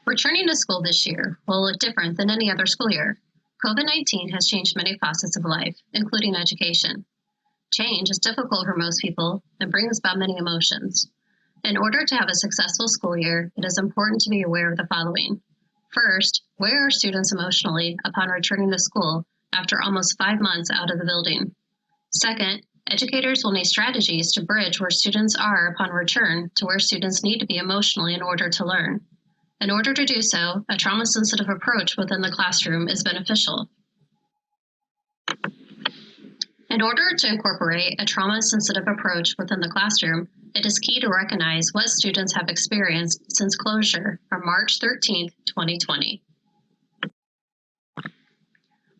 Returning to school this year will look different than any other school year. COVID-19 has changed many facets of life, including education. Change is difficult for most people and brings about many emotions. In order to have a successful school year, it is important to be aware of the following. First, where are students emotionally upon returning to school after almost 5 months out of the building? Second, educators will need strategies to bridge where students are upon return to where students need to be emotionally in order to learn. In order to do so, a trauma-sensitive approach within the classroom is beneficial. In order to incorporate a trauma-sensitive approach within the classroom, it is key to recognize what students have experienced since closure from March 13, 2020.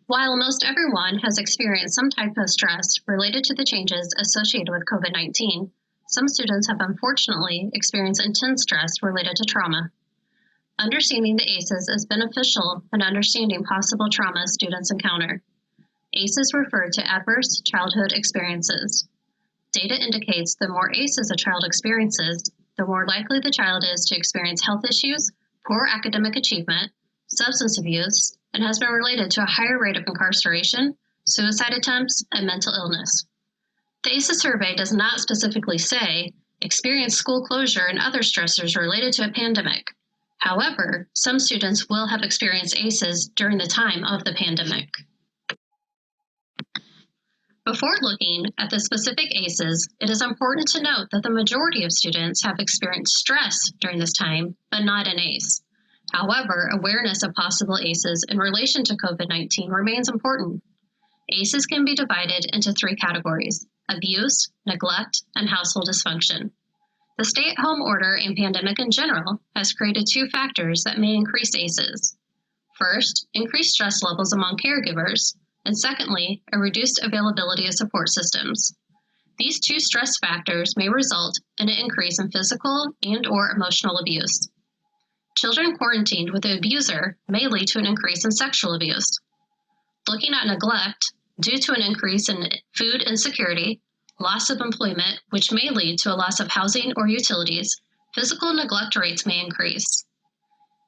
While most everyone has experienced some type of stress related to the changes associated with COVID-19, some students have unfortunately experienced intense stress related to trauma. Understanding the ACEs is beneficial in understanding possible trauma students encounter. ACEs refer to adverse childhood experiences. Data indicates the more ACEs a child experiences, the more likely the child is to experience health issues, poor academic achievement, substance abuse, and has been related to a higher rate of incarceration, suicide attempts, and mental illness. The ACEs survey does not specifically say, experience school closure and other stressors related to a pandemic. However, some students will have experienced ACEs during the time of the pandemic. Before looking at the specific ACEs, it is important to note that the majority of students have experienced stress during this time, but not an ACE. However, awareness of possible ACEs in relation to COVID-19 remains important. ACEs can be divided into 3 categories: abuse, neglect, and household dysfunction. The stay-at-home order and pandemic in general has created 2 factors that may increase ACEs. First, increased stress levels among caregivers, and secondly, a reduced availability of support systems. These 2 stress factors may result in an increase in physical and/or emotional abuse. Children quarantined with an abuser may lead to an increase in sexual abuse. Looking at neglect, due to an increase in food insecurity, loss of employment, which may lead to a loss of housing or utilities, physical neglect rates may increase.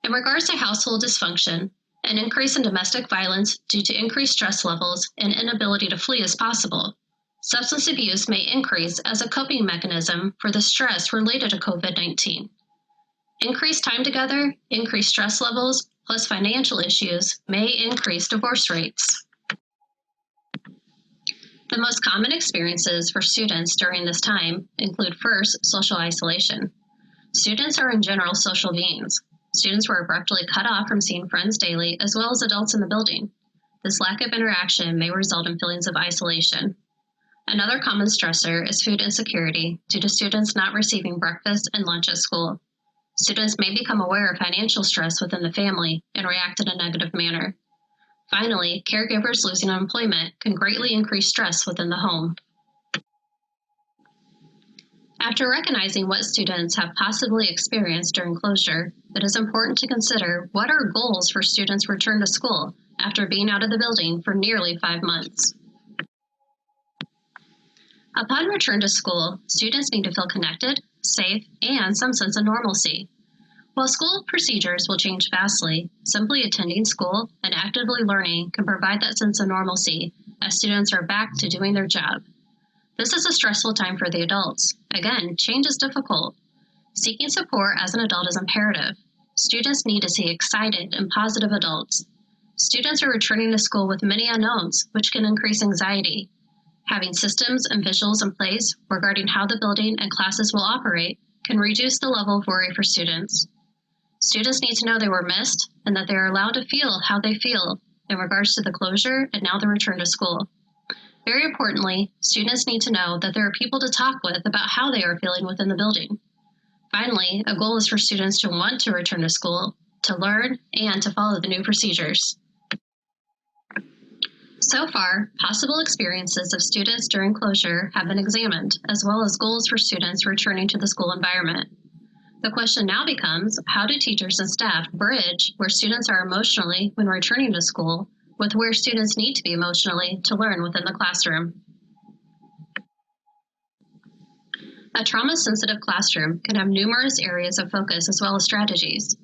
In regards to household dysfunction, an increase in domestic violence due to increased stress levels and inability to flee is possible. Substance abuse may increase as a coping mechanism for the stress related to COVID-19. Increased time together, increased stress levels, plus financial issues may increase divorce rates. The most common experiences for students during this time include first, social isolation. Students are in general social beings. Students were abruptly cut off from seeing friends daily as well as adults in the building. This lack of interaction may result in feelings of isolation. Another common stressor is food insecurity due to students not receiving breakfast and lunch at school. Students may become aware of financial stress within the family and react in a negative manner. Finally, caregivers losing employment can greatly increase stress within the home. After recognizing what students have possibly experienced during closure, it is important to consider what are goals for students' return to school after being out of the building for nearly 5 months. Upon return to school, students need to feel connected, safe, and some sense of normalcy. While school procedures will change vastly, simply attending school and actively learning can provide that sense of normalcy as students are back to doing their job. This is a stressful time for the adults. Again, change is difficult. Seeking support as an adult is imperative. Students need to see excited and positive adults. Students are returning to school with many unknowns, which can increase anxiety. Having systems and visuals in place regarding how the building and classes will operate can reduce the level of worry for students. Students need to know they were missed and that they are allowed to feel how they feel in regards to the closure and now the return to school. Very importantly, students need to know that there are people to talk with about how they are feeling within the building. Finally, a goal is for students to want to return to school, to learn, and to follow the new procedures. So far, possible experiences of students during closure have been examined, as well as goals for students returning to the school environment. The question now becomes, how do teachers and staff bridge where students are emotionally when returning to school with where students need to be emotionally to learn within the classroom? A trauma-sensitive classroom can have numerous areas of focus as well as strategies.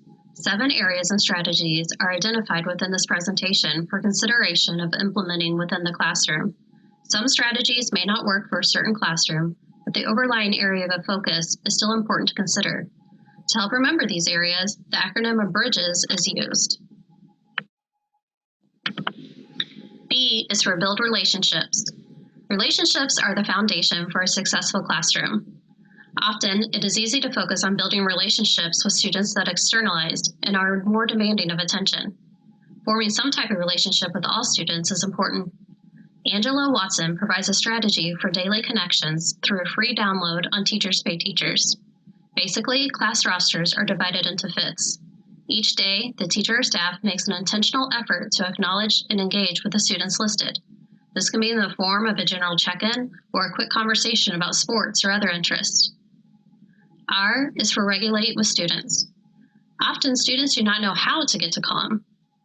7 areas and strategies are identified within this presentation for consideration of implementing within the classroom. Some strategies may not work for a certain classroom, but the overlying area of focus is still important to consider. To help remember these areas, the acronym of BRIDGES is used. B is for build relationships. Relationships are the foundation for a successful classroom. Often, it is easy to focus on building relationships with students that externalized and are more demanding of attention. Forming some type of relationship with all students is important. Angela Watson provides a strategy for daily connections through a free download on Teachers Pay Teachers. Basically, class rosters are divided into fits. Each day, the teacher or staff makes an intentional effort to acknowledge and engage with the students listed. This can be in the form of a general check-in or a quick conversation about sports or other interests. R is for regulate with students. Often, students do not know how to get to calm.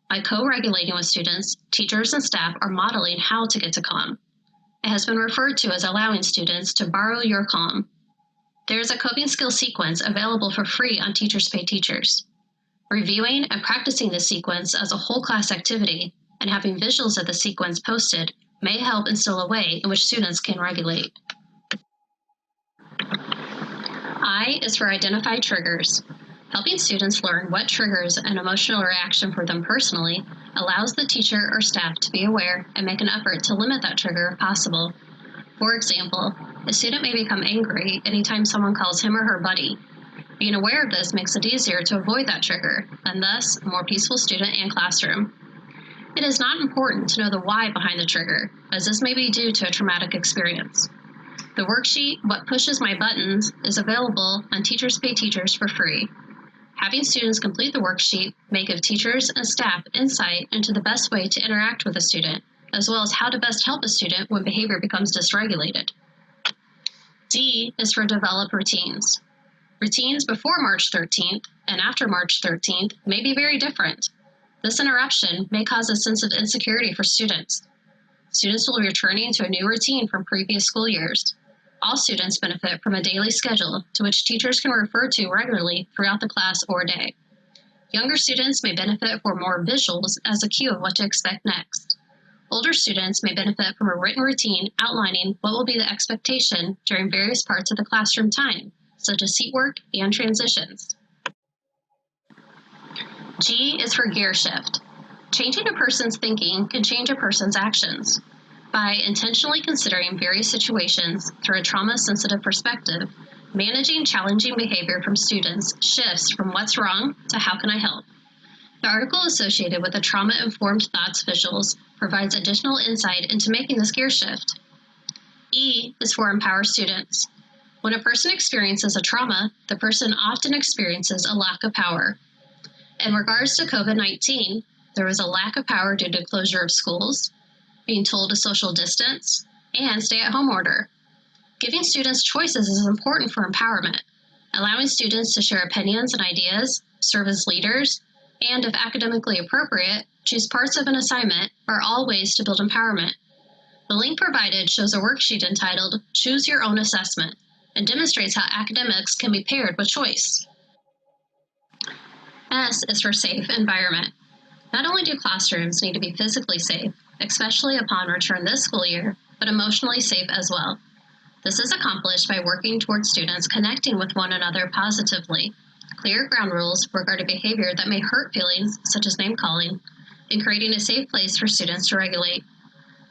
By co-regulating with students, teachers and staff are modeling how to get to calm. It has been referred to as allowing students to borrow your calm. There is a coping skill sequence available for free on Teachers Pay Teachers. Reviewing and practicing the sequence as a whole class activity and having visuals of the sequence posted may help instill a way in which students can regulate. I is for identify triggers. Helping students learn what triggers an emotional reaction for them personally allows the teacher or staff to be aware and make an effort to limit that trigger if possible. For example, a student may become angry anytime someone calls him or her buddy. Being aware of this makes it easier to avoid that trigger, and thus a more peaceful student and classroom. It is not important to know the why behind the trigger, as this may be due to a traumatic experience. The worksheet, What Pushes My Buttons, is available on Teachers Pay Teachers for free. Having students complete the worksheet may give teachers and staff insight into the best way to interact with a student, as well as how to best help a student when behavior becomes dysregulated. D is for develop routines. Routines before March 13th and after March 13th may be very different. This interruption may cause a sense of insecurity for students. Students will be returning to a new routine from previous school years. All students benefit from a daily schedule to which teachers can refer to regularly throughout the class or day. Younger students may benefit from more visuals as a cue of what to expect next. Older students may benefit from a written routine outlining what will be the expectation during various parts of the classroom time, such as seat work and transitions. G is for gear shift. Changing a person's thinking can change a person's actions. By intentionally considering various situations through a trauma-sensitive perspective, managing challenging behavior from students shifts from what's wrong to how can I help. The article associated with the trauma-informed thoughts visuals provides additional insight into making this gear shift. E is for empower students. When a person experiences a trauma, the person often experiences a lack of power. In regards to COVID-19, there was a lack of power due to closure of schools, being told to social distance, and stay-at-home order. Giving students choices is important for empowerment. Allowing students to share opinions and ideas, serve as leaders, and, if academically appropriate, choose parts of an assignment are all ways to build empowerment. The link provided shows a worksheet entitled Choose Your Own Assessment and demonstrates how academics can be paired with choice. S is for safe environment. Not only do classrooms need to be physically safe, especially upon return this school year, but emotionally safe as well. This is accomplished by working towards students connecting with one another positively, clear ground rules regarding behavior that may hurt feelings, such as name-calling, and creating a safe place for students to regulate.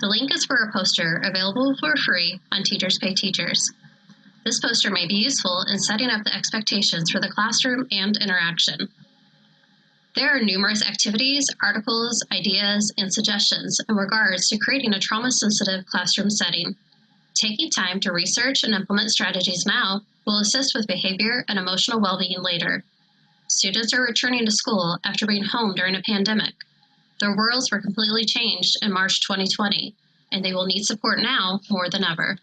The link is for a poster available for free on Teachers Pay Teachers. This poster may be useful in setting up the expectations for the classroom and interaction. There are numerous activities, articles, ideas, and suggestions in regards to creating a trauma-sensitive classroom setting. Taking time to research and implement strategies now will assist with behavior and emotional well-being later. Students are returning to school after being home during a pandemic. Their worlds were completely changed in March 2020, and they will need support now more than ever.